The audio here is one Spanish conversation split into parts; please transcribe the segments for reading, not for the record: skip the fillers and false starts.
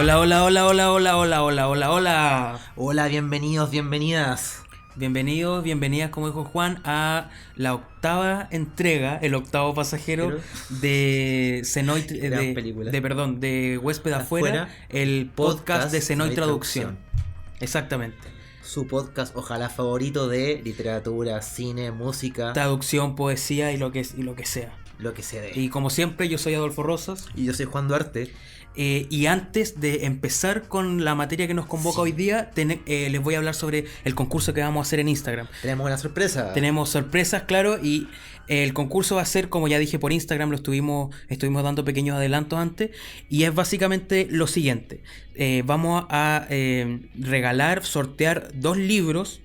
Hola, hola, hola, hola, hola, hola, hola, hola, hola. Hola, bienvenidos, bienvenidas. Bienvenidos, bienvenidas, como dijo Juan, a la octava entrega, el octavo pasajero Pero, de Senoy, gran película. perdón, de Huésped Afuera, Afuera, el el podcast de podcast Senoy No hay Traducción. traducción. Exactamente. Su podcast, ojalá favorito de literatura, cine, música, Traducción, poesía y lo que sea. lo que se dé. Y como siempre, yo soy Adolfo Rosas. Y yo soy Juan Duarte. Y antes de empezar con la materia que nos convoca Sí. hoy día, les voy a hablar sobre el concurso que vamos a hacer en Instagram. Tenemos una sorpresa. Tenemos sorpresas, claro, y el concurso va a ser, como ya dije por Instagram, estuvimos dando pequeños adelantos antes, y es básicamente lo siguiente. Vamos a regalar, sortear 2 libros.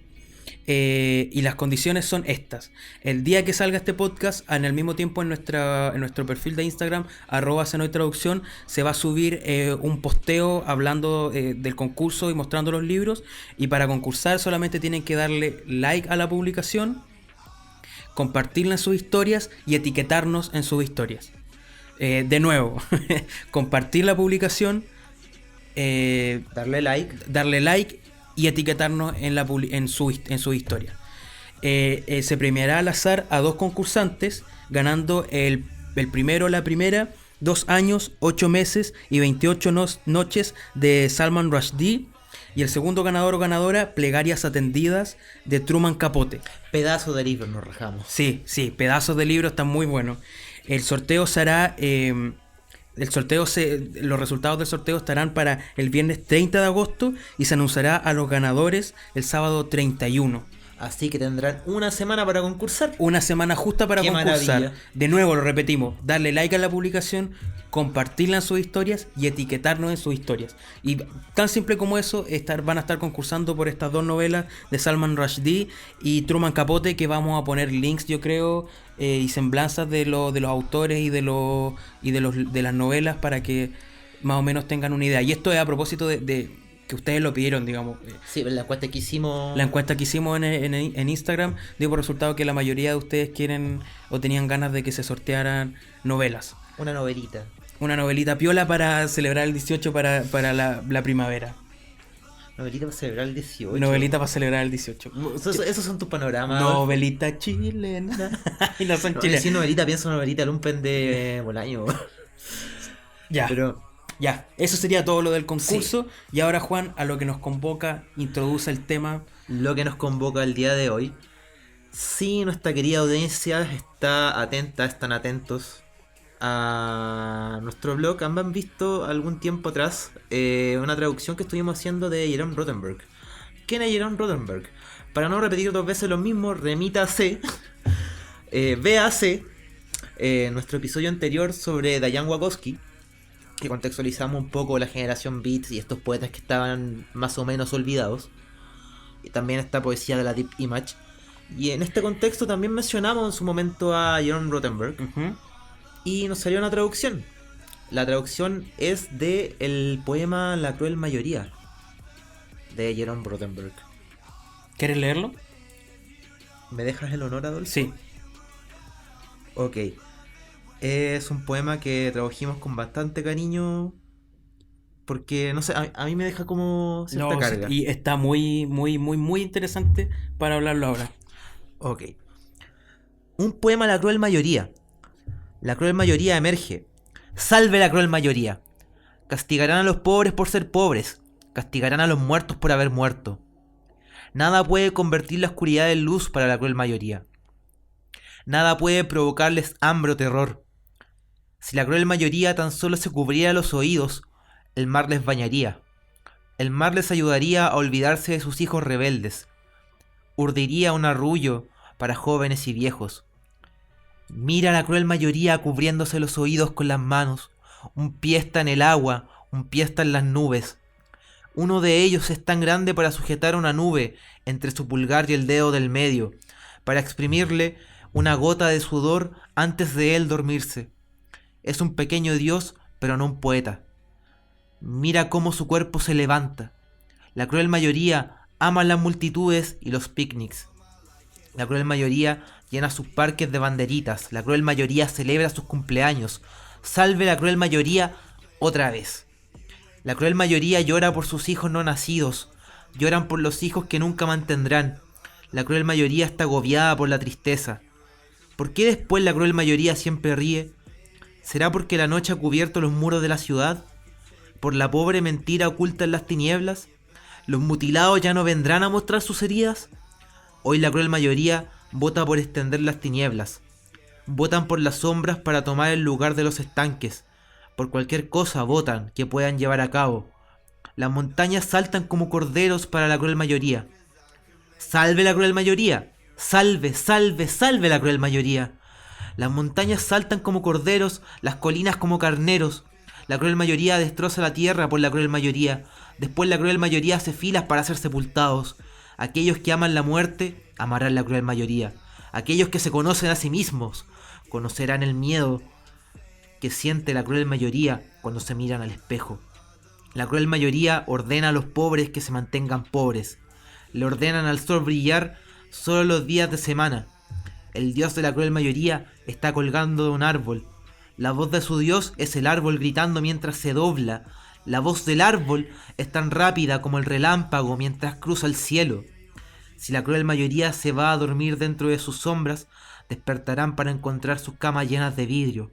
Y las condiciones son estas. El día que salga este podcast, en el mismo tiempo en nuestro perfil de Instagram, @senoytraducción, se va a subir un posteo hablando del concurso y mostrando los libros. Y para concursar solamente tienen que darle like a la publicación, compartirla en sus historias y etiquetarnos en sus historias. De nuevo, compartir la publicación, Darle like. darle like y etiquetarnos en su historia. Se premiará al azar a 2 concursantes, ganando el primero o la primera 2 años, 8 meses y 28 noches de Salman Rushdie. Y el segundo ganador o ganadora, Plegarias Atendidas de Truman Capote. Pedazo de libro, nos rajamos. Sí, pedazos de libro, están muy buenos. El sorteo se hará... los resultados del sorteo estarán para el viernes 30 de agosto y se anunciará a los ganadores el sábado 31. Así que tendrán una semana para concursar. Una semana justa para ¡Qué concursar. maravilla! De nuevo, lo repetimos, darle like a la publicación, compartirla en sus historias y etiquetarnos en sus historias. Y tan simple como eso, van a estar concursando por estas 2 novelas de Salman Rushdie y Truman Capote, que vamos a poner links, yo creo, y semblanzas de los autores y de las novelas para que más o menos tengan una idea. Y esto es a propósito de que ustedes lo pidieron, digamos. Sí, la encuesta que hicimos. La encuesta que hicimos en Instagram dio por resultado que la mayoría de ustedes quieren o tenían ganas de que se sortearan novelas. Una novelita. Una novelita piola para celebrar el 18 para la primavera. Novelita para celebrar el 18. Novelita para celebrar el 18. Esos son tus panoramas. Novelita chilena. Y no son No, chilenas. si novelita, pienso novelita lumpen de Bolaño. Ya. Pero Ya, eso sería todo lo del concurso. Sí. Y ahora, Juan, a lo que nos convoca, introduce el tema. Lo que nos convoca el día de hoy. Si nuestra querida audiencia está atenta, están atentos a nuestro blog, han visto algún tiempo atrás una traducción que estuvimos haciendo de Jerome Rothenberg. ¿Quién es Jerome Rothenberg? Para no repetir 2 veces lo mismo, remítase, véase nuestro episodio anterior sobre Diane Wachowski, que contextualizamos un poco la generación Beats y estos poetas que estaban más o menos olvidados. Y también esta poesía de la Deep Image. Y en este contexto también mencionamos en su momento a Jerome Rothenberg. Y nos salió una traducción. La traducción es de el poema La cruel mayoría de Jerome Rothenberg. ¿Quieres leerlo? ¿Me dejas el honor, Adolfo? Sí. Ok. Es un poema que tradujimos con bastante cariño. Porque, no sé, a mí me deja como cierta carga. Y está muy, muy, muy, muy interesante para hablarlo ahora. Ok. Un poema a la cruel mayoría. La cruel mayoría emerge. ¡Salve la cruel mayoría! Castigarán a los pobres por ser pobres. Castigarán a los muertos por haber muerto. Nada puede convertir la oscuridad en luz para la cruel mayoría. Nada puede provocarles hambre o terror. Si la cruel mayoría tan solo se cubriera los oídos, el mar les bañaría. El mar les ayudaría a olvidarse de sus hijos rebeldes. Urdiría un arrullo para jóvenes y viejos. Mira la cruel mayoría cubriéndose los oídos con las manos. Un pie está en el agua, un pie está en las nubes. Uno de ellos es tan grande para sujetar una nube entre su pulgar y el dedo del medio, para exprimirle una gota de sudor antes de él dormirse. Es un pequeño dios, pero no un poeta. Mira cómo su cuerpo se levanta. La cruel mayoría ama las multitudes y los picnics. La cruel mayoría llena sus parques de banderitas. La cruel mayoría celebra sus cumpleaños. Salve la cruel mayoría otra vez. La cruel mayoría llora por sus hijos no nacidos, lloran por los hijos que nunca mantendrán. La cruel mayoría está agobiada por la tristeza. ¿Por qué después la cruel mayoría siempre ríe? ¿Será porque la noche ha cubierto los muros de la ciudad? ¿Por la pobre mentira oculta en las tinieblas? ¿Los mutilados ya no vendrán a mostrar sus heridas? Hoy la cruel mayoría vota por extender las tinieblas. Votan por las sombras para tomar el lugar de los estanques. Por cualquier cosa votan que puedan llevar a cabo. Las montañas saltan como corderos para la cruel mayoría. ¡Salve la cruel mayoría! ¡Salve, salve, salve la cruel mayoría! Las montañas saltan como corderos, las colinas como carneros. La cruel mayoría destroza la tierra por la cruel mayoría. Después la cruel mayoría hace filas para ser sepultados. Aquellos que aman la muerte, amarán la cruel mayoría. Aquellos que se conocen a sí mismos, conocerán el miedo que siente la cruel mayoría cuando se miran al espejo. La cruel mayoría ordena a los pobres que se mantengan pobres. Le ordenan al sol brillar solo los días de semana. El dios de la cruel mayoría está colgando de un árbol. La voz de su dios es el árbol gritando mientras se dobla. La voz del árbol es tan rápida como el relámpago mientras cruza el cielo. Si la cruel mayoría se va a dormir dentro de sus sombras, despertarán para encontrar sus camas llenas de vidrio.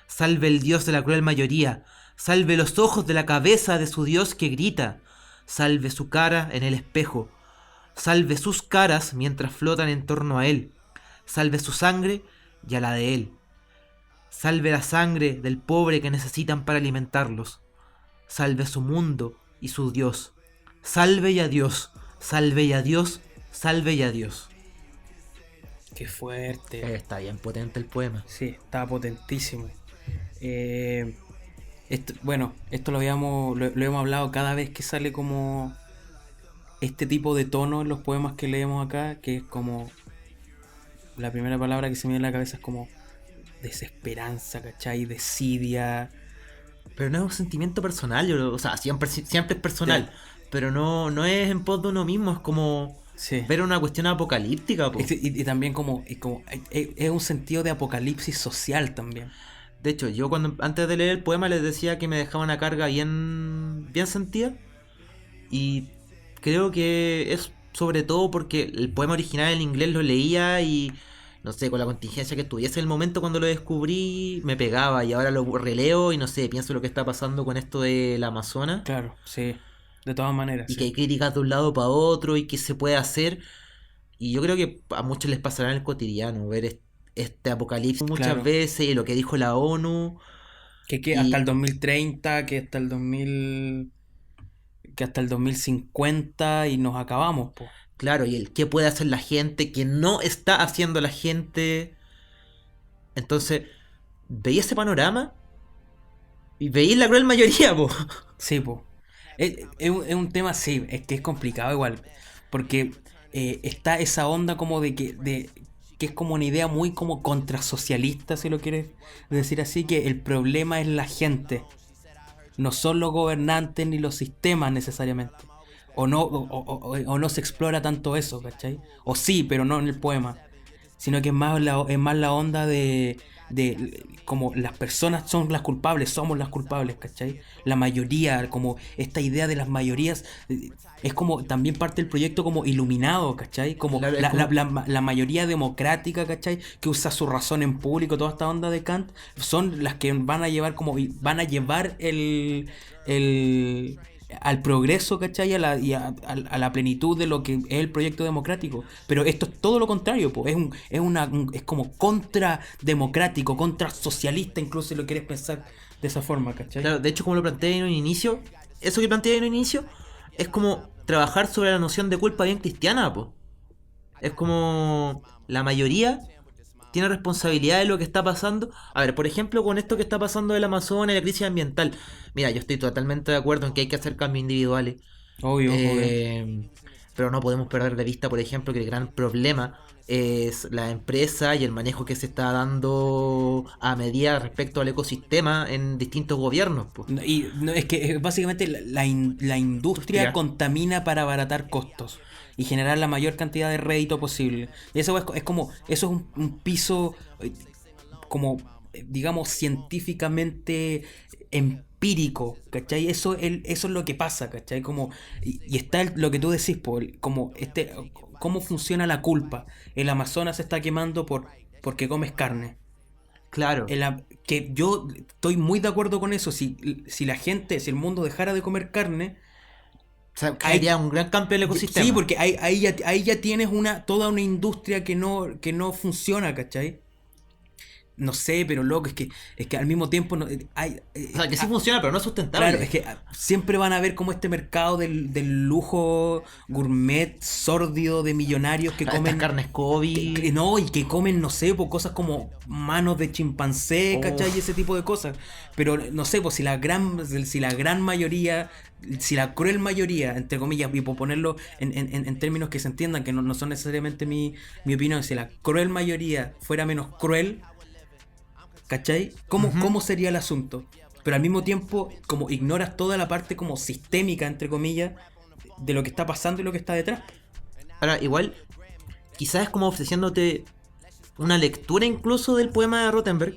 Salve el dios de la cruel mayoría. Salve los ojos de la cabeza de su dios que grita. Salve su cara en el espejo. Salve sus caras mientras flotan en torno a él. Salve su sangre y a la de él. Salve la sangre del pobre que necesitan para alimentarlos. Salve su mundo y su Dios. Salve y a Dios. Salve y a Dios. Salve y a Dios. Qué fuerte. Está bien potente el poema. Sí, está potentísimo. Bueno, esto lo hemos hablado cada vez que sale como este tipo de tono en los poemas que leemos acá, que es como la primera palabra que se me viene a la cabeza es como desesperanza, ¿cachai? Desidia. Pero no es un sentimiento personal, o sea, siempre es personal, sí. Pero no es en pos de uno mismo, es como sí. Ver una cuestión apocalíptica. Y también como es un sentido de apocalipsis social también. De hecho, yo antes de leer el poema les decía que me dejaba una carga bien sentida. Y creo que es sobre todo porque el poema original en inglés lo leía y no sé, con la contingencia que tuviese en el momento cuando lo descubrí, me pegaba y ahora lo releo y no sé, pienso lo que está pasando con esto del Amazonas. Claro, sí, de todas maneras. Y sí. Que hay críticas de un lado para otro y qué se puede hacer. Y yo creo que a muchos les pasará en el cotidiano ver este apocalipsis muchas veces y lo que dijo la ONU. Que hasta el 2030, que hasta el 2000... que hasta el 2050 y nos acabamos, po. Claro, y el qué puede hacer la gente, que no está haciendo la gente. Entonces, veía ese panorama y veía la cruel mayoría, po. Sí, po. Es un tema, sí, es que es complicado igual, porque está esa onda como de que es como una idea muy como contrasocialista, si lo quieres decir así, que el problema es la gente. No son los gobernantes ni los sistemas necesariamente. O no se explora tanto eso, ¿cachai? O sí, pero no en el poema. Sino que es más la onda de como las personas son las culpables, somos las culpables, ¿cachai? La mayoría, como esta idea de las mayorías, es como también parte del proyecto como iluminado, ¿cachai? Como claro, la mayoría democrática, ¿cachai? Que usa su razón en público, toda esta onda de Kant, son las que van a llevar al progreso, ¿cachai? A la plenitud de lo que es el proyecto democrático. Pero esto es todo lo contrario, po. Es como contrademocrático, contrasocialista, incluso si lo quieres pensar de esa forma, ¿cachai? Claro, de hecho, como lo planteé en un inicio, eso que planteé en un inicio es como trabajar sobre la noción de culpa bien cristiana, po. Es como la mayoría tiene responsabilidad de lo que está pasando. A ver, por ejemplo, con esto que está pasando del Amazonas y la crisis ambiental. Mira, yo estoy totalmente de acuerdo en que hay que hacer cambios individuales. Obvio. Pero no podemos perder de vista, por ejemplo, que el gran problema es la empresa y el manejo que se está dando a medida respecto al ecosistema en distintos gobiernos. Pues. Y no, es que básicamente la industria contamina para abaratar costos y generar la mayor cantidad de rédito posible. Y eso es como, eso es un piso como, digamos, científicamente empírico, ¿cachai? Eso es lo que pasa, ¿cachai? Como, y está lo que tú decís, como cómo funciona la culpa. El Amazonas se está quemando porque comes carne. Claro. Que yo estoy muy de acuerdo con eso. Si la gente, si el mundo dejara de comer carne, O sea, caería un gran cambio del ecosistema. sí, porque ahí ya tienes toda una industria que no funciona, ¿cachai? No sé, pero loco, es que al mismo tiempo O sea, que sí funciona, pero no es sustentable. claro, es que siempre van a ver como este mercado del lujo gourmet, sórdido de millonarios que Estas comen carnes Kobe. no, y que comen, no sé, pues cosas como manos de chimpancé, ¿cachai? Y ese tipo de cosas. Pero no sé, pues si la gran mayoría, si la cruel mayoría, entre comillas, y por ponerlo en términos que se entiendan, que no son necesariamente mi opinión, si la cruel mayoría fuera menos cruel, ¿cachai? ¿Cómo sería el asunto? Pero al mismo tiempo, como ignoras toda la parte como sistémica, entre comillas, de lo que está pasando y lo que está detrás. Ahora, igual, quizás es como ofreciéndote una lectura incluso del poema de Rothenberg.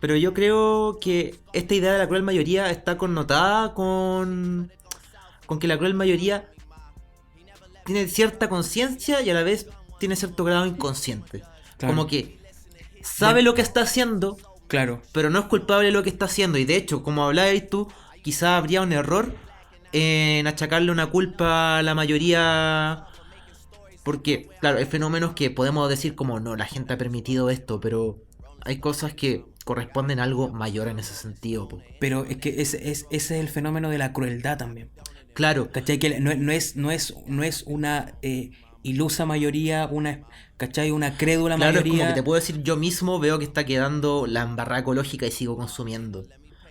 Pero yo creo que esta idea de la cruel mayoría está connotada con que la cruel mayoría tiene cierta conciencia y a la vez tiene cierto grado inconsciente. Claro. Como que sabe lo que está haciendo, Claro. pero no es culpable de lo que está haciendo. Y de hecho, como hablabas tú, quizá habría un error en achacarle una culpa a la mayoría. Porque, claro, hay fenómenos que podemos decir como no, la gente ha permitido esto, pero hay cosas que corresponden a algo mayor en ese sentido. Po. Pero es que ese es el fenómeno de la crueldad también. Claro, ¿Cachai? Que no es una ilusa mayoría, ¿cachai? Una crédula claro, es como que mayoría. te puedo decir yo mismo veo que está quedando la embarrada ecológica y sigo consumiendo.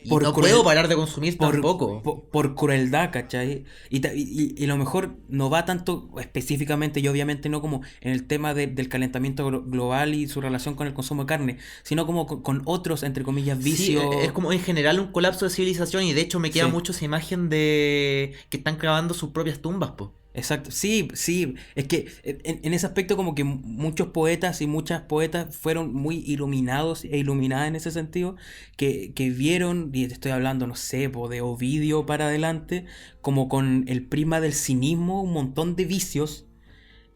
Y Por no cruel- puedo parar de consumir por, tampoco. por crueldad, ¿cachai? Y lo mejor no va tanto específicamente y obviamente no como en el tema del calentamiento global y su relación con el consumo de carne, sino como con otros, entre comillas, Sí, vicios. es como en general un colapso de civilización y de hecho me queda Sí. mucho esa imagen de que están cavando sus propias tumbas, po. Exacto, sí, sí, es que en ese aspecto como que muchos poetas y muchas poetas fueron muy iluminados e iluminadas en ese sentido, que vieron, y te estoy hablando, no sé, de Ovidio para adelante, como con el prisma del cinismo, un montón de vicios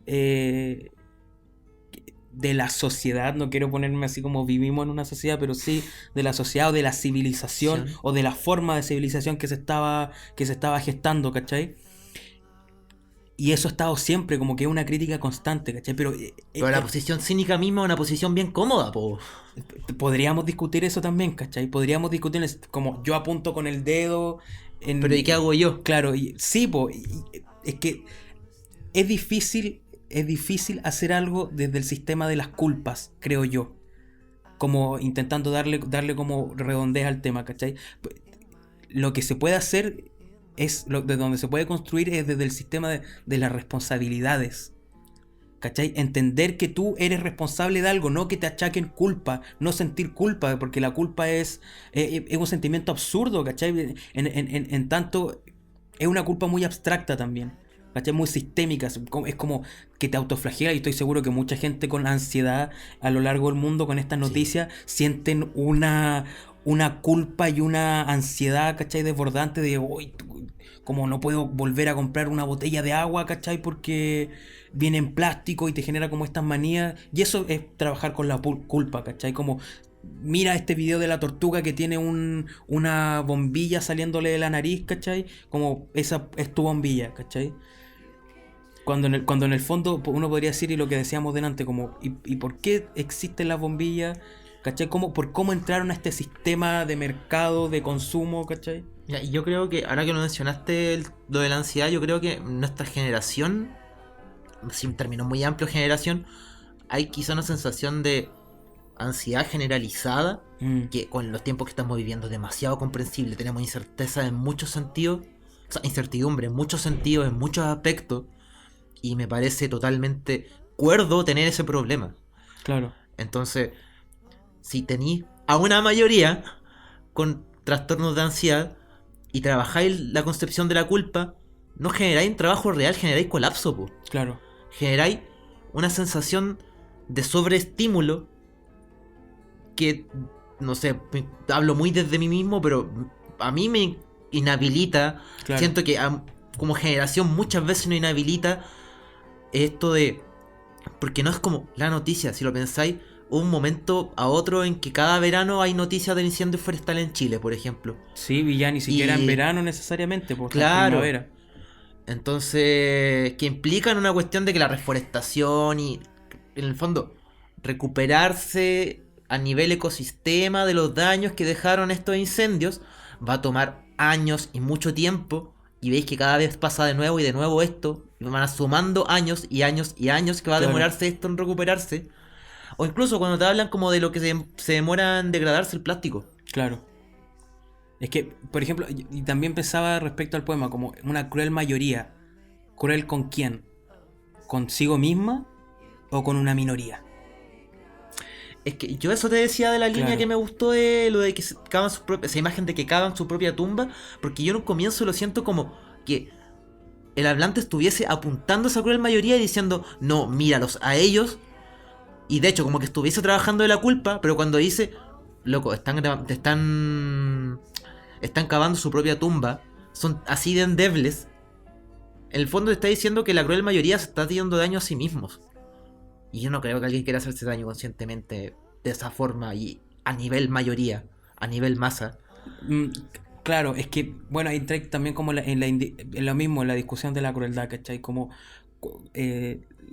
eh, de la sociedad, no quiero ponerme así como vivimos en una sociedad, pero sí de la sociedad o de la civilización o de la forma de civilización que se estaba gestando, ¿cachai? Y eso ha estado siempre, como que es una crítica constante, ¿cachai? Pero Pero la posición cínica misma es una posición bien cómoda, po. podríamos discutir eso también, ¿cachai? Podríamos discutir como yo apunto con el dedo Pero ¿y qué hago yo? Claro, sí, es que es difícil hacer algo desde el sistema de las culpas, creo yo. Como intentando darle como redondez al tema, ¿cachai? Lo que se puede hacer de donde se puede construir es desde el sistema de las responsabilidades. ¿Cachai? Entender que tú eres responsable de algo, no que te achaquen culpa, no sentir culpa, porque la culpa es un sentimiento absurdo, ¿cachai? En tanto, es una culpa muy abstracta también, ¿cachai? Muy sistémica, es como que te autoflagela y estoy seguro que mucha gente con ansiedad a lo largo del mundo con estas noticias sienten una culpa y una ansiedad, ¿cachai? Desbordante de, uy, como no puedo volver a comprar una botella de agua, ¿cachai? Porque viene en plástico y te genera como estas manías. Y eso es trabajar con la culpa, ¿cachai? Como mira este video de la tortuga que tiene una bombilla saliéndole de la nariz, ¿cachai? Como esa es tu bombilla, ¿cachai? Cuando en el fondo uno podría decir, y lo que decíamos delante, como ¿y por qué existen las bombillas? ¿Cachai? ¿Por cómo entraron a este sistema de mercado, de consumo, ¿cachai? Ya, y yo creo que, ahora que lo mencionaste, lo de la ansiedad, yo creo que nuestra generación, sin términos muy amplio generación, hay quizá una sensación de ansiedad generalizada, que con los tiempos que estamos viviendo es demasiado comprensible, tenemos incerteza en muchos sentidos, o sea, incertidumbre en muchos sentidos, en muchos aspectos, y me parece totalmente cuerdo tener ese problema. Claro. Entonces, si tenéis a una mayoría con trastornos de ansiedad y trabajáis la concepción de la culpa, no generáis un trabajo real, generáis colapso, po. Claro. Generáis una sensación de sobreestímulo que, no sé, hablo muy desde mí mismo, pero a mí me inhabilita, Claro. siento que como generación muchas veces nos inhabilita esto de... Porque no es como la noticia, si lo pensáis, un momento a otro en que cada verano hay noticias del incendio forestal en Chile, por ejemplo. Sí, y ya ni siquiera en Y verano necesariamente, pues está en claro, primavera. entonces, que implican una cuestión de que la reforestación y, en el fondo, recuperarse a nivel ecosistema de los daños que dejaron estos incendios, va a tomar años y mucho tiempo. Y veis que cada vez pasa de nuevo esto. Y van sumando años y años y años que va a Claro. demorarse esto en recuperarse. O incluso cuando te hablan como de lo que se demora en degradarse el plástico. Claro. Es que, por ejemplo, y también pensaba respecto al poema, como una cruel mayoría. ¿Cruel con quién? ¿Consigo misma o con una minoría? Es que yo eso te decía de la línea Claro. que me gustó de lo de que cavan su propia, esa imagen de que cavan su propia tumba, porque yo en un comienzo lo siento como que el hablante estuviese apuntando a esa cruel mayoría y diciendo, no, míralos a ellos, y de hecho como que estuviese trabajando de la culpa, pero cuando dice, loco, están cavando su propia tumba, son así de endebles, en el fondo está diciendo que la cruel mayoría se está haciendo daño a sí mismos. Y yo no creo que alguien quiera hacerse daño conscientemente de esa forma y a nivel mayoría, a nivel masa. Mm, claro, es que, bueno, ahí entra también como en lo mismo, en la discusión de la crueldad, ¿cachai? Como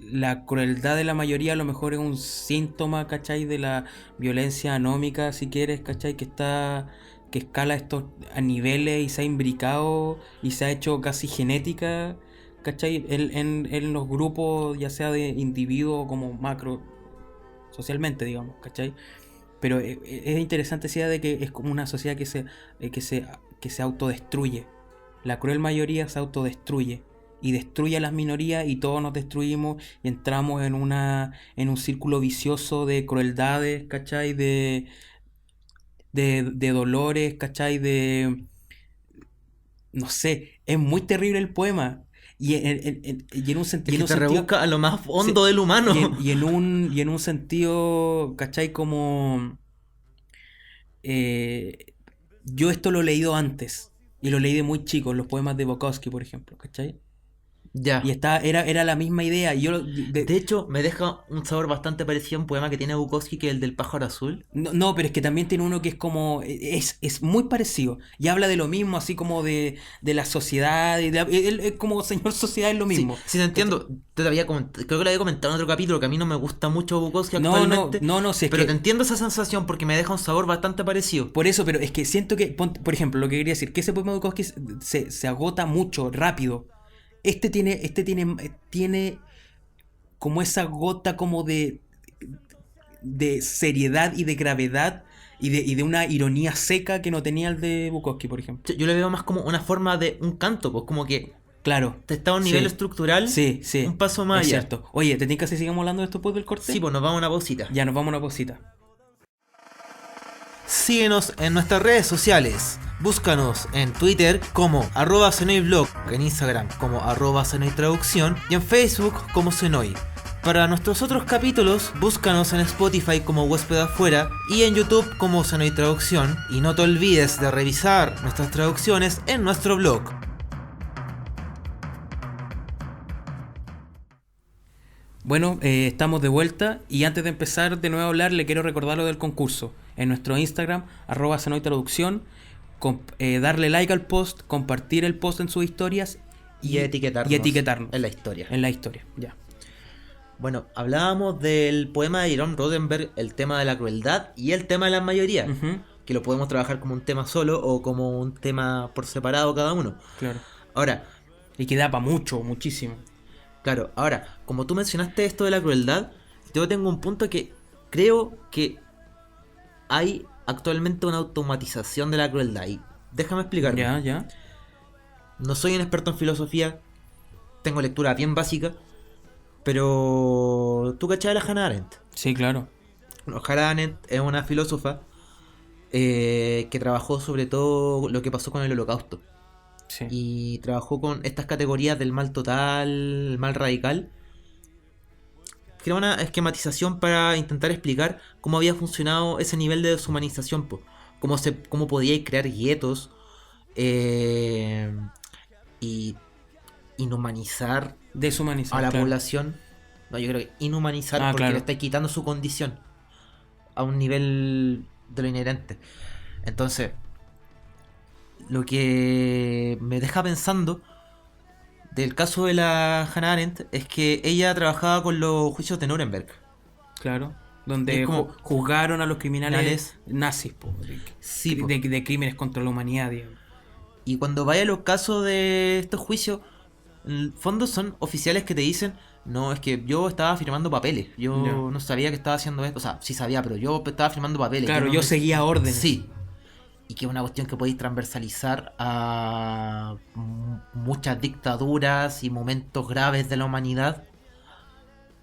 la crueldad de la mayoría a lo mejor es un síntoma, ¿cachai? De la violencia anómica, si quieres, ¿cachai? Que escala estos a niveles y se ha imbricado y se ha hecho casi genética, ¿cachai? En los grupos, ya sea de individuos como macro, socialmente, digamos, ¿cachai? Pero es interesante esa idea de que es como una sociedad que se autodestruye. La cruel mayoría se autodestruye y destruye a las minorías y todos nos destruimos y entramos en un círculo vicioso de crueldades, ¿cachai? De dolores, ¿cachai? No sé, es muy terrible el poema. Y en un, Es y en que un te sentido... rebusca a lo más Sí, hondo del humano. y en un sentido, ¿cachai? Como... eh, yo esto lo he leído antes. Y lo leí de muy chico, los poemas de Bukowski, por ejemplo, ¿cachai? Y Ya. era la misma idea. Y yo De hecho, me deja un sabor bastante parecido a un poema que tiene Bukowski, que es el del pájaro azul. no, no, pero es que también tiene uno que es como. Es muy parecido. Y habla de lo mismo, así como de la sociedad. Él es como señor sociedad, es lo Sí, mismo. sí te ¿Cachai? entiendo. Creo que lo había comentado en otro capítulo, que a mí no me gusta mucho Bukowski No, actualmente. no, si es Pero te que. entiendo esa sensación porque me deja un sabor bastante parecido. Por eso, pero es que siento que. Por ejemplo, lo que quería decir, que ese poema de Bukowski se agota mucho, rápido. Tiene como esa gota como de seriedad y de gravedad y de una ironía seca que no tenía el de Bukowski, por ejemplo. Yo le veo más como una forma de un canto, pues como que Claro. te está a un nivel Sí, estructural sí, sí. un paso más Es allá. cierto. Oye, ¿te tinca si sigamos hablando de esto después del corte? Sí, pues nos vamos a una pausita. Ya nos vamos a una cosita. Síguenos en nuestras redes sociales. Búscanos en Twitter como @senoiblog, en Instagram como @senoitraducción y en Facebook como Senoy. Para nuestros otros capítulos, búscanos en Spotify como Huésped Afuera y en YouTube como Senoy Traducción. Y no te olvides de revisar nuestras traducciones en nuestro blog. Bueno, estamos de vuelta y antes de empezar de nuevo a hablar le quiero recordar lo del concurso. En nuestro Instagram, @senoytraducción, darle like al post, compartir el post en sus historias Y etiquetarnos. y etiquetarnos en la historia. en la historia. Ya. Bueno, hablábamos del poema de Jerome Rothenberg, el tema de la crueldad y el tema de la mayoría, Ujú, que lo podemos trabajar como un tema solo o como un tema por separado cada uno. claro. Ahora, Y que da para mucho, muchísimo. claro, ahora, como tú mencionaste esto de la crueldad, yo tengo un punto que creo que hay actualmente una automatización de la crueldad. Y déjame explicarme. Ya, ya. No soy un experto en filosofía, tengo lectura bien básica, pero tú cachai a la Hannah Arendt. Sí, claro. Bueno, Hannah Arendt es una filósofa que trabajó sobre todo lo que pasó con el Holocausto. Sí. Y trabajó con estas categorías del mal total, el mal radical. Que era una esquematización para intentar explicar cómo había funcionado ese nivel de deshumanización. Po. Cómo podía crear guetos, eh, y inhumanizar Deshumanizar, a la claro. población. No, yo creo que inhumanizar Ah, porque le claro. está quitando su condición a un nivel de lo inherente. Entonces, lo que me deja pensando del caso de la Hannah Arendt es que ella trabajaba con los juicios de Nuremberg. Claro. Y es Donde como, juzgaron a los criminales finales, nazis, po, sí, po. de crímenes contra la humanidad, digamos. Y cuando vaya a los casos de estos juicios, en el fondo son oficiales que te dicen, no, es que yo estaba firmando papeles, Ya. yo no sabía que estaba haciendo esto, o sea, sí sabía, pero yo estaba firmando papeles, yo Claro, no yo me... seguía órdenes. Sí, y que es una cuestión que podéis transversalizar a muchas dictaduras y momentos graves de la humanidad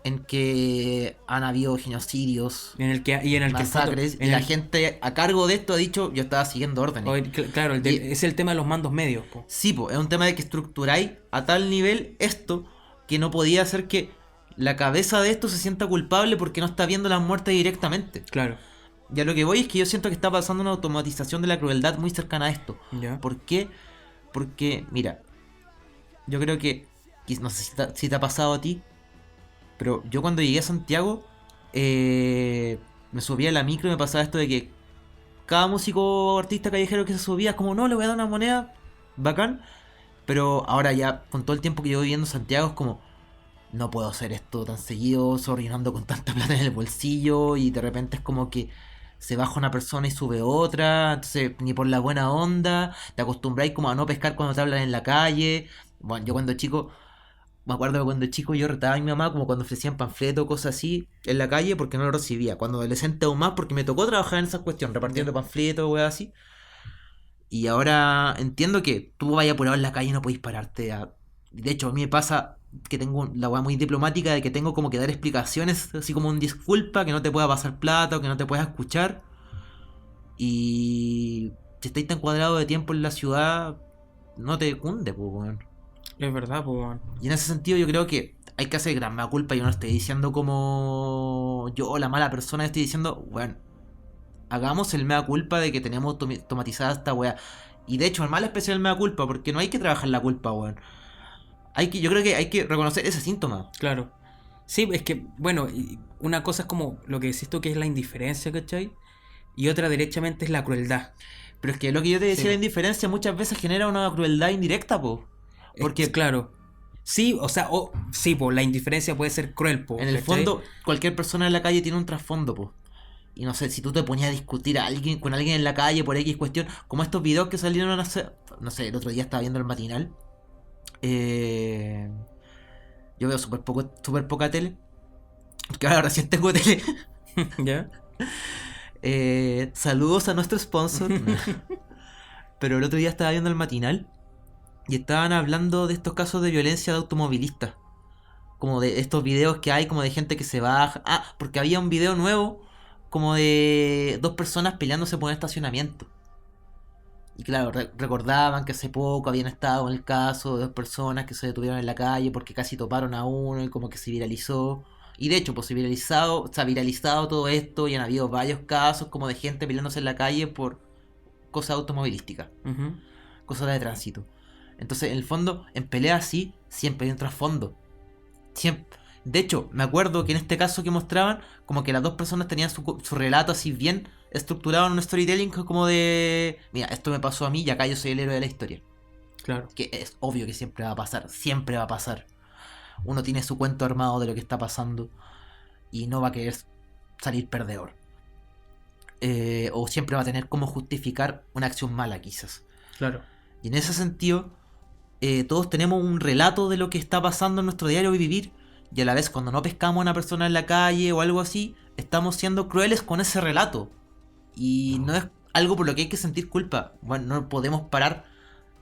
en que han habido genocidios, Y en el que el fondo. masacres, y En la el, gente a cargo de esto ha dicho, yo estaba siguiendo órdenes. claro, Y es el tema de los mandos medios, po. sí, po, es un tema de que estructuráis a tal nivel esto que no podía hacer que la cabeza de esto se sienta culpable porque no está viendo la muerte directamente. Claro. Y a lo que voy es que yo siento que está pasando una automatización de la crueldad muy cercana a esto. Ya. ¿Por qué? Porque, mira, yo creo que, no sé si te ha pasado a ti, pero yo cuando llegué a Santiago, me subía a la micro y me pasaba esto de que cada músico o artista callejero que se subía, como no, le voy a dar una moneda, bacán. Pero ahora ya, con todo el tiempo que llevo viviendo en Santiago, es como, no puedo hacer esto tan seguido, sorry, no ando con tanta plata en el bolsillo, y de repente es como que se baja una persona y sube otra, entonces ni por la buena onda, te acostumbráis como a no pescar cuando te hablan en la calle. Bueno, yo cuando chico, me acuerdo que cuando chico yo retaba a mi mamá como cuando ofrecían panfletos o cosas así en la calle porque no lo recibía. Cuando adolescente aún más porque me tocó trabajar en esa cuestión, Ya. repartiendo panfletos, weas así. Y ahora entiendo que tú vayas apurado en la calle y no podéis pararte a... De hecho, a mí me pasa que tengo la weá muy diplomática de que tengo como que dar explicaciones, así como un disculpa, que no te pueda pasar plata o que no te puedas escuchar. Y si estáis tan cuadrado de tiempo en la ciudad, no te cunde, pues, weón. Es verdad, po. Y en ese sentido yo creo que hay que hacer gran mea culpa. Yo no estoy diciendo como yo, la mala persona, estoy diciendo, bueno, hagamos el mea culpa de que tenemos automatizada esta weá. Y de hecho, el mal especial el mea culpa, porque no hay que trabajar la culpa, weón. Yo creo que hay que reconocer ese síntoma. Claro. Sí, es que, bueno, una cosa es como lo que decís tú que es la indiferencia, ¿cachai? Y otra derechamente es la crueldad. Pero es que lo que yo te Sí, decía, la po. indiferencia muchas veces genera una crueldad indirecta, po. Porque Claro. Sí, o sea, sí, po, la indiferencia puede ser cruel, po, en el ¿cachai? fondo, cualquier persona en la calle tiene un trasfondo, po. Y no sé, si tú te ponías a discutir con alguien en la calle por X cuestión, como estos videos que salieron hace, no sé, el otro día estaba viendo el matinal. Eh, yo veo súper poca tele. Porque ahora recién tengo tele. ¿Ya? Saludos a nuestro sponsor. Pero el otro día estaba viendo el matinal y estaban hablando de estos casos de violencia de automovilistas. Como de estos videos que hay, como de gente que se baja. Ah, porque había un video nuevo, como de dos personas peleándose por un estacionamiento. Y claro, recordaban que hace poco habían estado en el caso de dos personas que se detuvieron en la calle porque casi toparon a uno y como que se viralizó. Y de hecho, pues se ha viralizado todo esto y han habido varios casos como de gente peleándose en la calle por cosas automovilísticas, Ujú. cosas de tránsito. Entonces, en el fondo, en peleas así, siempre hay un trasfondo. Siempre. De hecho, me acuerdo que en este caso que mostraban, como que las dos personas tenían su relato así bien estructurado en un storytelling como de... Mira, esto me pasó a mí y acá yo soy el héroe de la historia. Claro. Que es obvio que siempre va a pasar, siempre va a pasar. Uno tiene su cuento armado de lo que está pasando y no va a querer salir perdedor. O siempre va a tener cómo justificar una acción mala quizás. Claro. Y en ese sentido, todos tenemos un relato de lo que está pasando en nuestro diario vivir. Y a la vez, cuando no pescamos a una persona en la calle o algo así, estamos siendo crueles con ese relato. Y no es algo por lo que hay que sentir culpa. Bueno, no podemos parar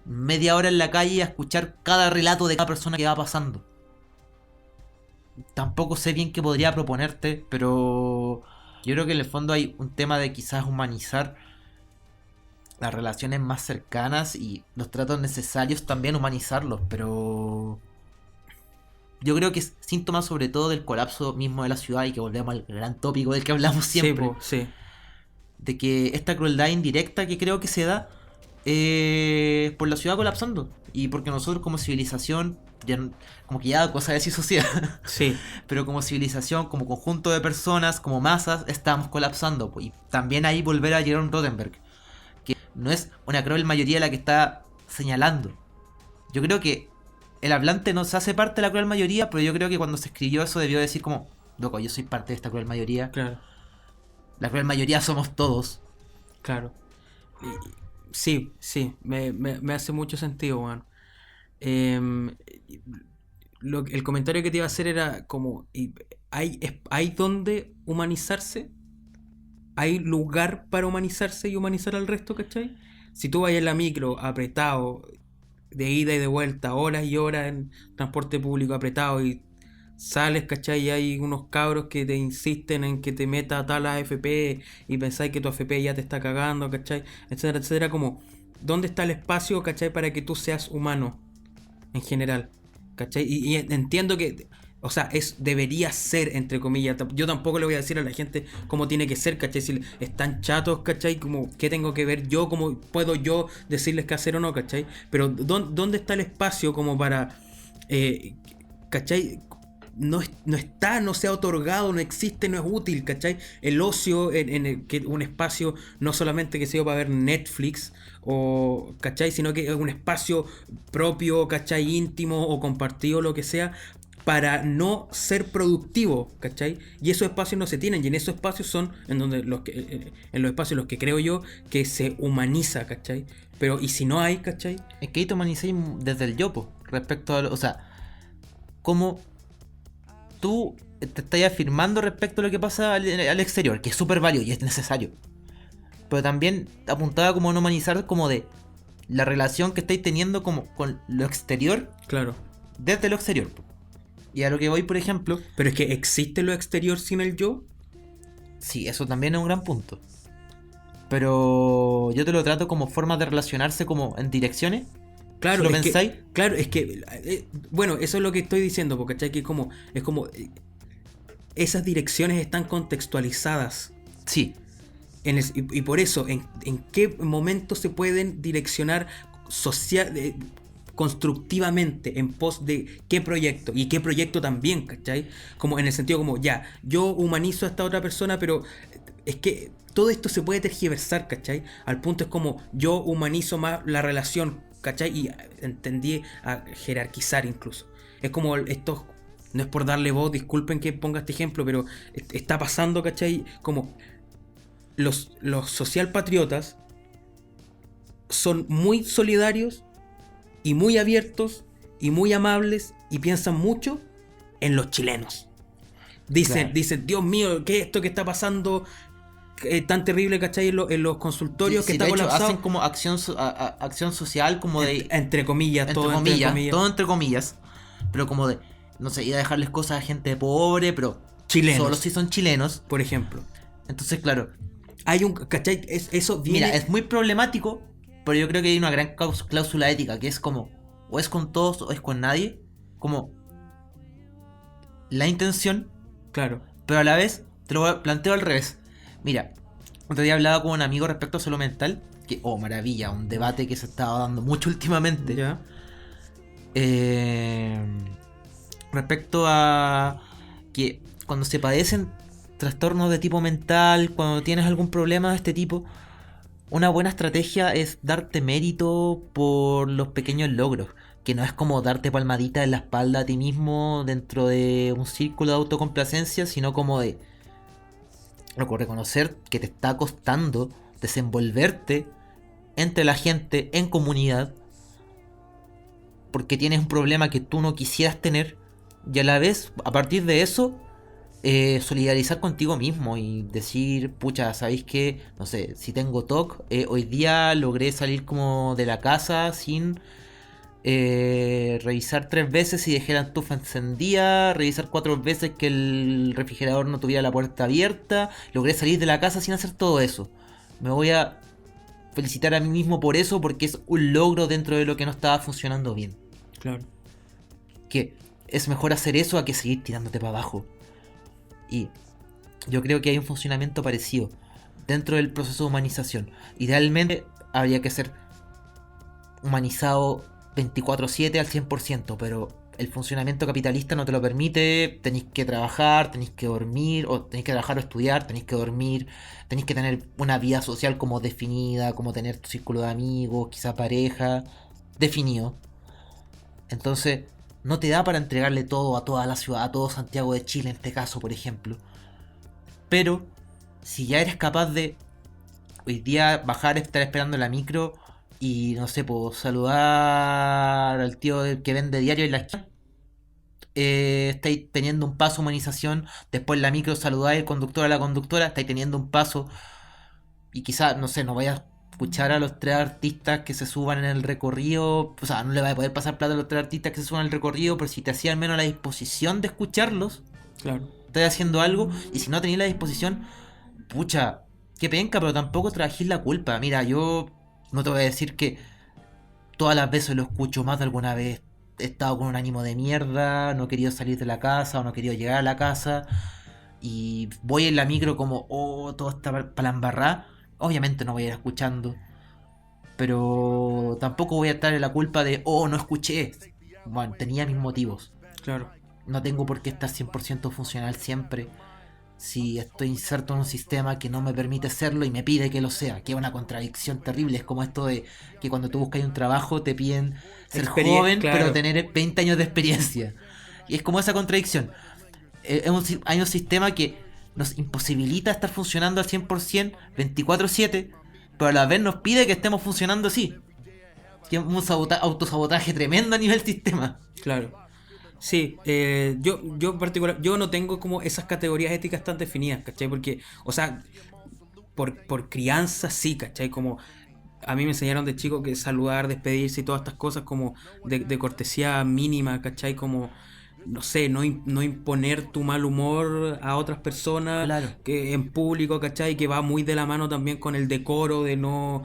media hora en la calle a escuchar cada relato de cada persona que va pasando. Tampoco sé bien qué podría proponerte, pero yo creo que en el fondo hay un tema de quizás humanizar las relaciones más cercanas y los tratos necesarios también humanizarlos, pero yo creo que es síntoma sobre todo del colapso mismo de la ciudad y que volvemos al gran tópico del que hablamos Sí, siempre, po, sí. de que esta crueldad indirecta que creo que se da por la ciudad colapsando. Y porque nosotros como civilización, como que ya cosa de decir sociedad, Sí, pero como civilización, como conjunto de personas, como masas, estamos colapsando. Y también ahí volver a Jerome Rothenberg, que no es una cruel mayoría la que está señalando. Yo creo que el hablante no se hace parte de la cruel mayoría, pero yo creo que cuando se escribió eso debió decir como, loco, yo soy parte de esta cruel mayoría. claro, La cruel mayoría somos todos. claro. Sí, sí, me hace mucho sentido, weón. Em, el comentario que te iba a hacer era como, ¿hay donde humanizarse? ¿Hay lugar para humanizarse y humanizar al resto, cachai? Si tú vas en la micro apretado, de ida y de vuelta, horas y horas en transporte público apretado y sales, ¿cachai? Y hay unos cabros que te insisten en que te meta a tal AFP y pensáis que tu AFP ya te está cagando, ¿cachai? Etcétera, etcétera, como, ¿dónde está el espacio, ¿cachai? Para que tú seas humano en general, ¿cachai? Y entiendo que, o sea, debería ser, entre comillas, yo tampoco le voy a decir a la gente cómo tiene que ser, ¿cachai? Si están chatos, ¿cachai? Como, ¿qué tengo que ver yo? ¿Cómo puedo yo decirles qué hacer o no, ¿cachai? Pero ¿dónde está el espacio como para, ¿cachai? No está, no se ha otorgado, no existe, no es útil, ¿cachai? El ocio que un espacio no solamente que sea para ver Netflix, o, ¿cachai? Sino que es un espacio propio, ¿cachai? Íntimo o compartido, lo que sea, para no ser productivo, ¿cachai? Y esos espacios no se tienen, y en esos espacios son en donde en los espacios en los que creo yo que se humaniza, ¿cachai? Pero, ¿y si no hay, ¿cachai? Es que ahí te humanicéis desde el yopo, respecto a o sea, cómo tú te estás afirmando respecto a lo que pasa al exterior, que es súper válido y es necesario. Pero también apuntaba como a no humanizar como de la relación que estáis teniendo como con lo exterior Claro. desde lo exterior. Y a lo que voy, por ejemplo, Pero es que existe lo exterior sin el yo. sí, eso también es un gran punto. Pero yo te lo trato como formas de relacionarse como en direcciones. Claro, ¿Lo es pensáis? que, bueno, eso es lo que estoy diciendo, porque ¿cachai? Que es como, esas direcciones están contextualizadas. Sí, Y por eso, ¿en qué momento se pueden direccionar constructivamente en pos de qué proyecto? Y qué proyecto también, ¿cachai? Como en el sentido como, ya, yo humanizo a esta otra persona, pero es que todo esto se puede tergiversar, ¿cachai? Al punto es como, yo humanizo más la relación, ¿cachai? Y entendí a jerarquizar incluso. Es como estos... No es por darle voz, disculpen que ponga este ejemplo, pero está pasando, ¿cachai? Como los socialpatriotas son muy solidarios y muy abiertos y muy amables y piensan mucho en los chilenos. claro. Dicen, Dios mío, ¿qué es esto que está pasando tan terrible, ¿cachai? En los consultorios Sí, que de está hecho colapsado. hacen como acción, acción social, como de... Entre comillas, entre todo comillas, entre comillas. todo entre comillas. Pero como de, no sé, ir a dejarles cosas a gente pobre, pero Chilenos, solo si son chilenos. por ejemplo. Entonces, claro, Hay un, ¿cachai? Eso viene... mira, es muy problemático, pero yo creo que hay una gran cláusula ética, que es como, o es con todos o es con nadie. Como la intención, Claro, pero a la vez te lo planteo al revés. Mira, otro día hablaba con un amigo respecto a salud mental, que, oh, maravilla, un debate que se estaba dando mucho últimamente. ya. Respecto a que cuando se padecen trastornos de tipo mental, cuando tienes algún problema de este tipo, una buena estrategia es darte mérito por los pequeños logros, que no es como darte palmadita en la espalda a ti mismo dentro de un círculo de autocomplacencia, sino como de reconocer que te está costando desenvolverte entre la gente, en comunidad, porque tienes un problema que tú no quisieras tener, y a la vez, a partir de eso, solidarizar contigo mismo y decir, pucha, ¿sabéis qué? No sé, si tengo TOC, hoy día logré salir como de la casa sin revisar 3 veces si dejé la estufa encendida, revisar 4 veces que el refrigerador no tuviera la puerta abierta, logré salir de la casa sin hacer todo eso. Me voy a felicitar a mí mismo por eso, porque es un logro dentro de lo que no estaba funcionando bien. Claro. Que es mejor hacer eso a que seguir tirándote para abajo. Y yo creo que hay un funcionamiento parecido dentro del proceso de humanización. Idealmente habría que ser humanizado 24/7 al 100%, pero el funcionamiento capitalista no te lo permite. Tenéis que trabajar, tenéis que dormir, o tenéis que trabajar o estudiar, tenéis que dormir, tenéis que tener una vida social como definida, como tener tu círculo de amigos, quizá pareja, definido. Entonces, no te da para entregarle todo a toda la ciudad, a todo Santiago de Chile en este caso, por ejemplo. Pero, si ya eres capaz de hoy día bajar, estar esperando la micro y, no sé, pues saludar al tío que vende diario en la esquina, estáis teniendo un paso humanización, después la micro saludáis al conductor, a la conductora, estáis teniendo un paso, y quizás, no sé, no vayas a escuchar a los 3 artistas que se suban en el recorrido, o sea, no le va a poder pasar plata a los 3 artistas que se suban en el recorrido, pero si te hacía al menos la disposición de escucharlos, Claro. estás haciendo algo, y si no tenéis la disposición, pucha, qué penca, pero tampoco trajís la culpa. Mira, yo no te voy a decir que todas las veces lo escucho, más de alguna vez he estado con un ánimo de mierda, no he querido salir de la casa o no he querido llegar a la casa y voy en la micro como, oh, todo está para la embarrada. Obviamente no voy a ir escuchando, pero tampoco voy a estar en la culpa de, oh, no escuché. Bueno, tenía mis motivos. Claro. No tengo por qué estar 100% funcional siempre. Si estoy inserto en un sistema que no me permite serlo y me pide que lo sea, que es una contradicción terrible. Es como esto de que cuando tú buscas un trabajo te piden ser joven, Claro. pero tener 20 años de experiencia. Y es como esa contradicción. Hay un sistema que nos imposibilita estar funcionando al 100%, 24/7, pero a la vez nos pide que estemos funcionando así. Que es un autosabotaje tremendo a nivel sistema. Claro. Sí, yo en particular, yo no tengo como esas categorías éticas tan definidas, ¿cachai? Porque, o sea, por crianza sí, ¿cachai? Como a mí me enseñaron de chico que saludar, despedirse y todas estas cosas como de cortesía mínima, ¿cachai? Como, no sé, no imponer tu mal humor a otras personas Claro. que en público, ¿cachai? Que va muy de la mano también con el decoro de no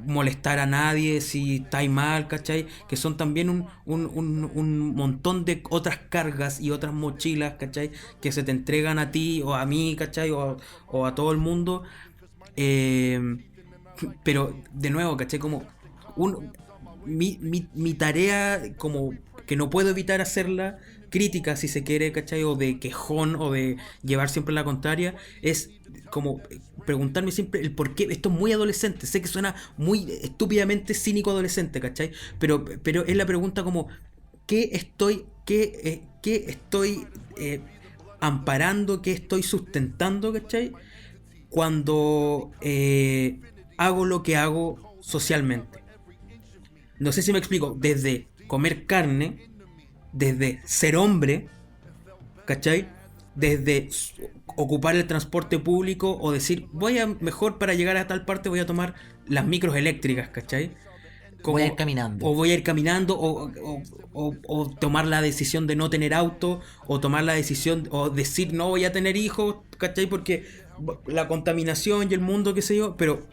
molestar a nadie si estáis mal, ¿cachai? Que son también un montón de otras cargas y otras mochilas, ¿cachai? Que se te entregan a ti o a mí, ¿cachai? O a todo el mundo. Eh, pero, de nuevo, ¿cachai? Como mi tarea, como que no puedo evitar hacerla, crítica si se quiere, ¿cachai? O de quejón o de llevar siempre la contraria, es como preguntarme siempre el por qué. Esto es muy adolescente, sé que suena muy estúpidamente cínico adolescente, ¿cachai? Pero es la pregunta como, qué estoy amparando, qué estoy sustentando, ¿cachai? Cuando hago lo que hago socialmente. No sé si me explico, desde comer carne, desde ser hombre, ¿cachai? Desde ocupar el transporte público o decir, voy a mejor para llegar a tal parte voy a tomar las micros eléctricas, ¿cachai? Como, Voy a ir caminando. o voy a ir caminando o tomar la decisión de no tener auto o tomar la decisión o decir no voy a tener hijos, ¿cachai? Porque la contaminación y el mundo, qué sé yo, pero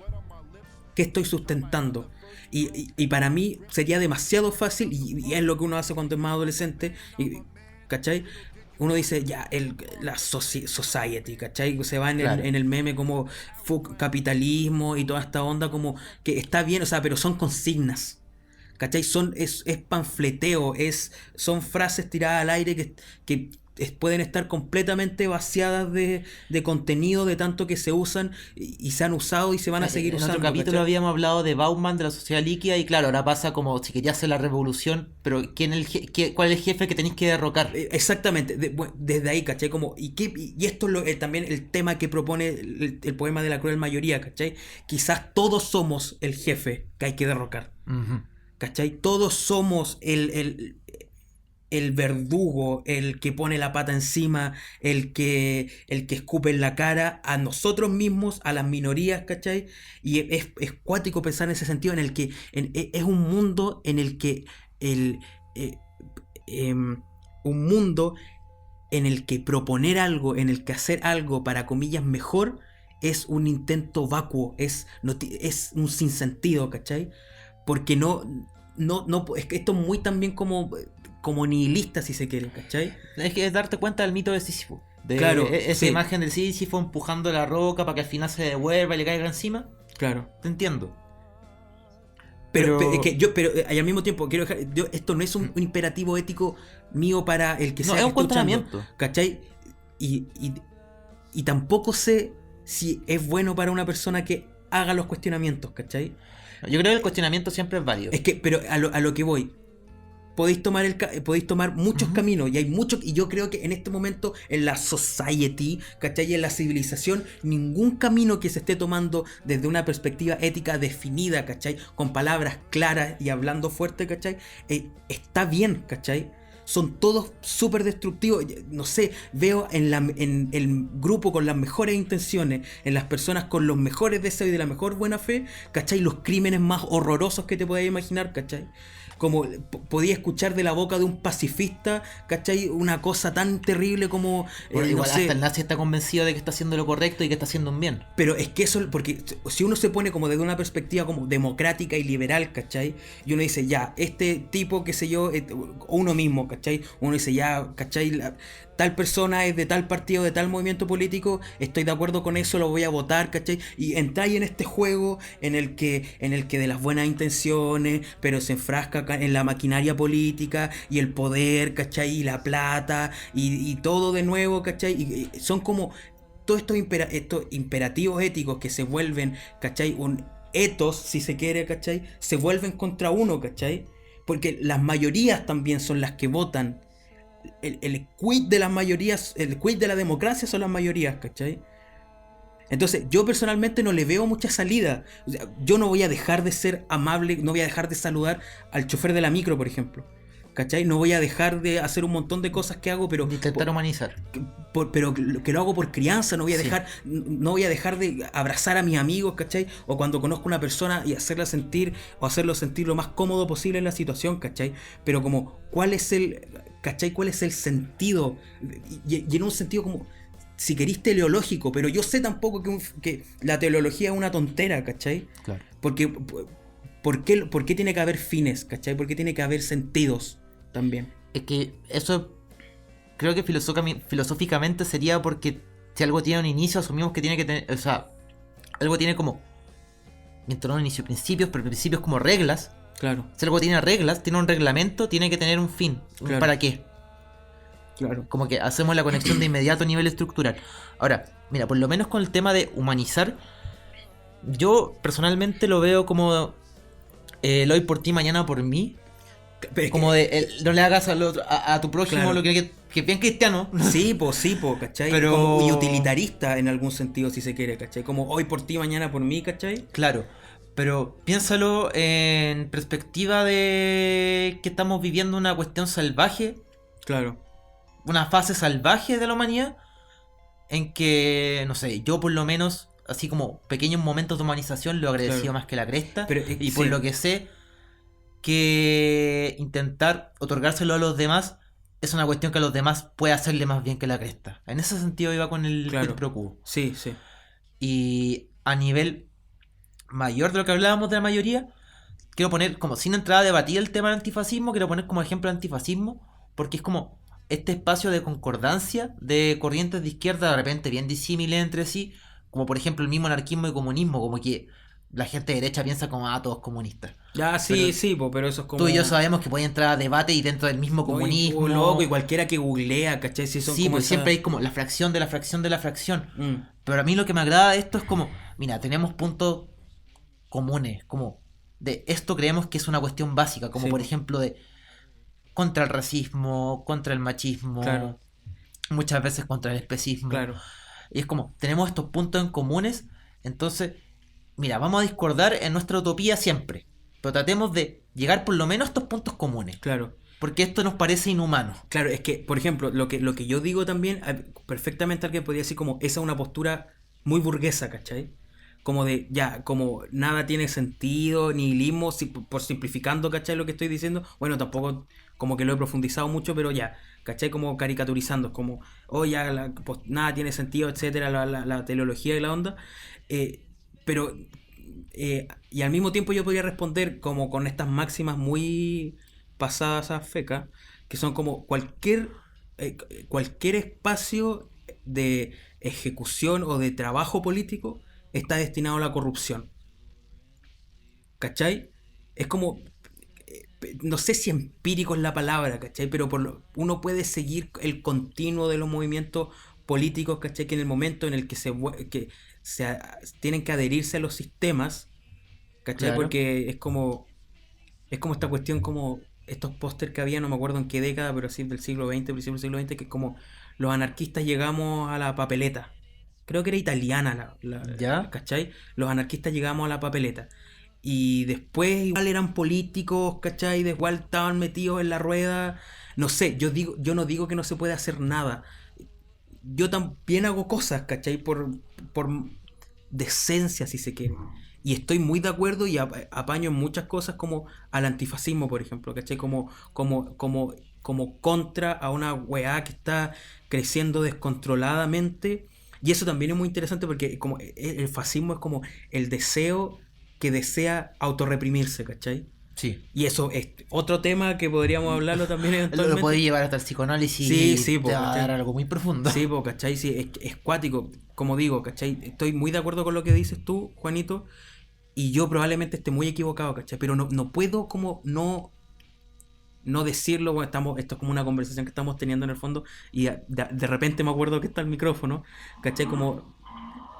¿qué estoy sustentando? Y para mí sería demasiado fácil, y es lo que uno hace cuando es más adolescente, ¿cachai? Uno dice, ya, la society, ¿cachai? Se va Claro. en el meme como capitalismo y toda esta onda como que está bien, o sea, pero son consignas. ¿Cachai? Es panfleteo, son frases tiradas al aire que pueden estar completamente vaciadas de contenido de tanto que se usan y se han usado y se van a seguir En usando. otro capítulo ¿cachai? habíamos hablado de Bauman, de la sociedad líquida, y claro, ahora pasa como si quería hacer la revolución, pero ¿cuál es el jefe que tenéis que derrocar? Exactamente, desde ahí, ¿cachai? Como, y esto es también el tema que propone el poema de la cruel mayoría, ¿cachai? Quizás todos somos el jefe que hay que derrocar. Ujú. ¿Cachai? Todos somos el verdugo, el que pone la pata encima, el que escupe en la cara a nosotros mismos, a las minorías, ¿cachai? Y es cuático pensar en ese sentido, en el que es un mundo en el que eh, un mundo en el que proponer algo, en el que hacer algo para comillas mejor, es un intento vacuo, es un sinsentido, ¿cachai? Porque es que esto es muy también como nihilista, si se quiere, ¿cachai? Es que es darte cuenta del mito de Sísifo. Claro, Esa sí. imagen del Sísifo empujando la roca para que al final se devuelva y le caiga encima. Claro. Te entiendo. Pero... Pero al mismo tiempo, quiero dejar, esto no es un imperativo ético mío para el que No, sea es que un esté escuchando, cuestionamiento. ¿cachai? Y, y, y tampoco sé si es bueno para una persona que haga los cuestionamientos, ¿cachai? Yo creo que el cuestionamiento siempre es válido. Es que, pero a lo que voy, podéis tomar muchos Ujú. caminos y hay muchos, y yo creo que en este momento en la society, ¿cachai? En la civilización, ningún camino que se esté tomando desde una perspectiva ética definida, ¿cachai? Con palabras claras y hablando fuerte, ¿cachai? Está bien, ¿cachai? Son todos súper destructivos. No sé, veo en el grupo con las mejores intenciones, en las personas con los mejores deseos y de la mejor buena fe, ¿cachai? Los crímenes más horrorosos que te podáis imaginar, ¿cachai? Como podía escuchar de la boca de un pacifista, ¿cachai? Una cosa tan terrible como, Bueno, no igual hasta sé, el nazi está convencido de que está haciendo lo correcto y que está haciendo un bien. pero es que eso, porque si uno se pone como desde una perspectiva como democrática y liberal, ¿cachai? Y uno dice, ya, este tipo, qué sé yo, o uno mismo, ¿cachai? Uno dice, ya, ¿cachai? Tal persona es de tal partido, de tal movimiento político, estoy de acuerdo con eso, lo voy a votar, ¿cachai? Y entráis en este juego en el que de las buenas intenciones, pero se enfrasca en la maquinaria política y el poder, ¿cachai? Y la plata y todo de nuevo, ¿cachai? Y son como todos estos imperativos éticos que se vuelven, ¿cachai? Un etos, si se quiere, ¿cachai? Se vuelven contra uno, ¿cachai? Porque las mayorías también son las que votan. El quid de las mayorías, el quid de la democracia son las mayorías, ¿cachai? Entonces, yo personalmente no le veo mucha salida. O sea, yo no voy a dejar de ser amable, no voy a dejar de saludar al chofer de la micro, por ejemplo. ¿Cachai? No voy a dejar de hacer un montón de cosas que hago, pero De intentar humanizar. pero que lo hago por crianza, Sí. no voy a dejar de abrazar a mis amigos, ¿cachai? O cuando conozco a una persona y hacerla sentir o hacerlo sentir lo más cómodo posible en la situación, ¿cachai? Pero como, ¿cachai? ¿Cuál es el sentido? Y en un sentido como, si queréis teleológico, pero yo sé tampoco que la teleología es una tontera, ¿cachai? Claro. Porque, ¿por qué tiene que haber fines, ¿cachai? ¿Por qué tiene que haber sentidos también? Es que eso creo que filosóficamente sería porque si algo tiene un inicio, asumimos que tiene que tener. O sea, algo tiene como. Mientras no un inicio, principios, pero principios como reglas. Claro, Si algo tiene reglas, tiene un reglamento, tiene que tener un fin. ¿Un Claro. ¿Para qué? claro. Como que hacemos la conexión de inmediato a nivel estructural. Ahora, mira, por lo menos con el tema de humanizar, yo personalmente lo veo como el hoy por ti, mañana por mí. Pero es Como de no le hagas al otro, a tu prójimo Claro. lo que es bien cristiano. sí, ¿cachai? Pero- Y utilitarista en algún sentido, si se quiere, ¿cachai? Como hoy por ti, mañana por mí, ¿cachai? Claro, pero piénsalo en perspectiva de que estamos viviendo una cuestión salvaje, Claro, una fase salvaje de la humanidad, en que, no sé, yo por lo menos, así como pequeños momentos de humanización, lo agradecido Claro. más que la cresta, Pero, y por sí. lo que sé, que intentar otorgárselo a los demás es una cuestión que a los demás puede hacerle más bien que la cresta. En ese sentido iba con el Claro. quid pro quo. Sí, sí. Y a nivel mayor de lo que hablábamos de la mayoría, quiero poner, como sin entrar a debatir el tema del antifascismo, quiero poner como ejemplo el antifascismo, porque es como este espacio de concordancia de corrientes de izquierda de repente bien disímiles entre sí, como por ejemplo el mismo anarquismo y comunismo, como que la gente de derecha piensa como, todos comunistas. Ya, sí, Pero sí, pero eso es como. tú y yo sabemos que puede entrar a debate y dentro del mismo No, comunismo. loco, y cualquiera que googlea, ¿cachai? Si son Sí, como pues esa- siempre hay como la fracción de la fracción de la fracción. Mm, Pero a mí lo que me agrada de esto es como, mira, tenemos puntos comunes, como de esto creemos que es una cuestión básica, como Sí. por ejemplo de contra el racismo, contra el machismo, Claro. muchas veces contra el especismo. Claro. Y es como, tenemos estos puntos en comunes, entonces, mira, vamos a discordar en nuestra utopía siempre, pero tratemos de llegar por lo menos a estos puntos comunes, Claro. porque esto nos parece inhumano. Claro, es que, por ejemplo, lo que yo digo también, perfectamente alguien podría decir como, esa es una postura muy burguesa, ¿cachai? Como de, ya, como nada tiene sentido, nihilismo, por simplificando, ¿cachai? Lo que estoy diciendo, bueno, tampoco como que lo he profundizado mucho, pero ya, ¿cachai? Como caricaturizando, como, oh, ya, pues, nada tiene sentido, etcétera, la teleología y la onda. Pero, y al mismo tiempo yo podría responder como con estas máximas muy pasadas a feca, que son como cualquier espacio de ejecución o de trabajo político está destinado a la corrupción. ¿Cachai? es como, no sé si empírico es la palabra, ¿cachai? Pero uno puede seguir el continuo de los movimientos políticos, ¿cachai? Que en el momento en el que tienen que adherirse a los sistemas, ¿cachai? Claro. Porque es como esta cuestión, como estos póster que había, no me acuerdo en qué década, pero sí del siglo XX, principio del siglo XX, que es como los anarquistas llegamos a la papeleta. Creo que era italiana ¿Ya? ¿cachai? Los anarquistas llegamos a la papeleta. Y después igual eran políticos, ¿cachai? De igual estaban metidos en la rueda. No sé, yo no digo que no se puede hacer nada. Yo también hago cosas, ¿cachai? Por decencia, si se quiere. Y estoy muy de acuerdo y apaño en muchas cosas como al antifascismo, por ejemplo, ¿cachai? Como contra a una weá que está creciendo descontroladamente. Y eso también es muy interesante porque como el fascismo es como el deseo que desea autorreprimirse, ¿cachai? Sí. Y eso es otro tema que podríamos hablarlo también Lo eventualmente. podéis llevar hasta el psicoanálisis Sí, y sí, te va a dar ¿cachai? algo muy profundo. Sí, ¿cachai? Sí, es cuático, como digo, ¿cachai? Estoy muy de acuerdo con lo que dices tú, Juanito, y yo probablemente esté muy equivocado, ¿cachai? Pero no puedo como no decirlo, bueno, esto es como una conversación que estamos teniendo en el fondo, y de repente me acuerdo que está el micrófono, ¿cachai? Como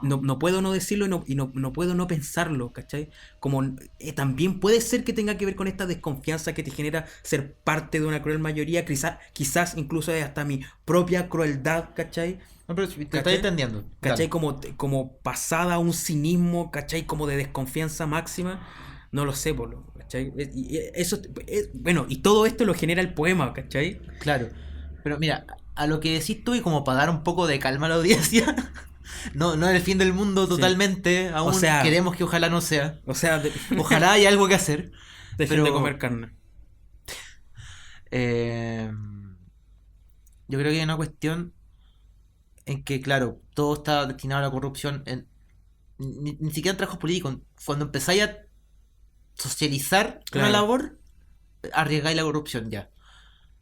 no puedo no decirlo no puedo no pensarlo, ¿cachai? Como también puede ser que tenga que ver con esta desconfianza que te genera ser parte de una cruel mayoría, quizás incluso es hasta mi propia crueldad, ¿cachai? No, pero te ¿Cachai? estoy entendiendo. ¿Cachai? Dale. Como pasada a un cinismo, ¿cachai? Como de desconfianza máxima. No lo sé, ¿cachai? Eso, bueno, y todo esto lo genera el poema, ¿cachai? Claro. Pero mira, a lo que decís tú y como para dar un poco de calma a la audiencia, no es el fin del mundo Sí. totalmente, aún O sea, queremos que ojalá no sea. O sea, Ojalá haya algo que hacer. dejen Pero de comer carne. eh, yo creo que hay una cuestión en que, claro, todo está destinado a la corrupción, ni siquiera en trabajos políticos. Cuando empezáis a socializar una Claro. labor, arriesgáis la corrupción ya.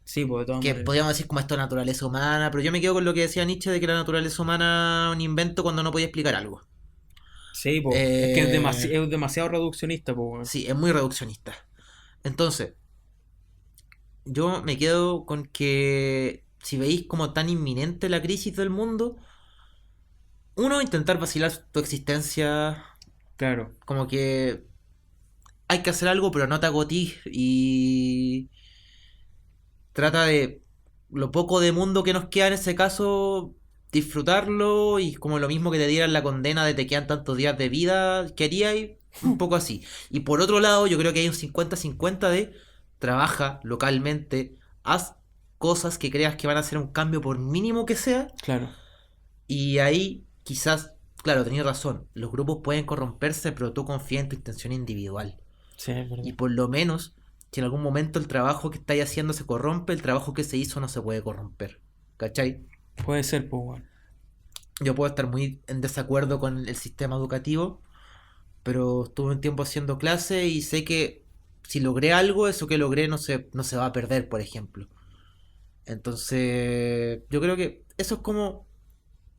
Sí, pues de todas Que maneras. podríamos decir como esto es naturaleza humana, pero yo me quedo con lo que decía Nietzsche de que la naturaleza humana es un invento cuando no podía explicar algo. Sí, pues. Es que Eh, es demasiado reduccionista, pues. sí, es muy reduccionista. Entonces, yo me quedo con que si veis como tan inminente la crisis del mundo, uno, intentar vacilar tu existencia, Claro. como que hay que hacer algo, pero no te agotís y trata de lo poco de mundo que nos queda en ese caso, disfrutarlo y como lo mismo que te dieran la condena de te quedan tantos días de vida, queríais un poco así. Y por otro lado, yo creo que hay un 50-50 de trabaja localmente, haz cosas que creas que van a hacer un cambio por mínimo que sea, Claro. y ahí quizás, claro, tenías razón, los grupos pueden corromperse, pero tú confías en tu intención individual. Sí, es Y verdad. por lo menos, si en algún momento el trabajo que estáis haciendo se corrompe, el trabajo que se hizo no se puede corromper. ¿Cachai? Puede ser, pues, bueno. Yo puedo estar muy en desacuerdo con el sistema educativo, pero estuve un tiempo haciendo clase y sé que si logré algo, eso que logré no se va a perder, por ejemplo. Entonces, yo creo que eso es como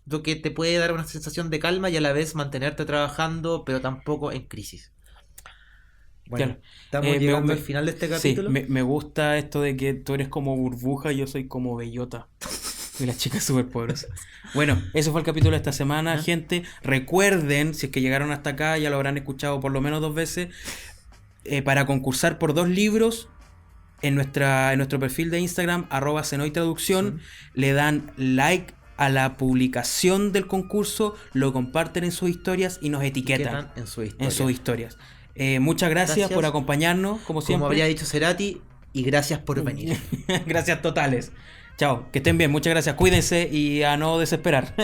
lo que te puede dar una sensación de calma y a la vez mantenerte trabajando, pero tampoco en crisis. Bueno, Claro. estamos llegando al final de este Sí, capítulo. me gusta esto de que tú eres como burbuja y yo soy como bellota. Y las chicas súper poderosas. Bueno, eso fue el capítulo de esta semana, ¿Ya? gente. Recuerden, si es que llegaron hasta acá, ya lo habrán escuchado por lo menos 2 veces, para concursar por 2 libros en nuestro perfil de Instagram, @senoytraducción, le dan like a la publicación del concurso, lo comparten en sus historias y nos etiquetan En su en historia. sus historias. Muchas gracias por acompañarnos, como Como siempre. habría dicho Cerati, y gracias por venir. Gracias totales. Chao, que estén bien, muchas gracias. Cuídense y a no desesperar.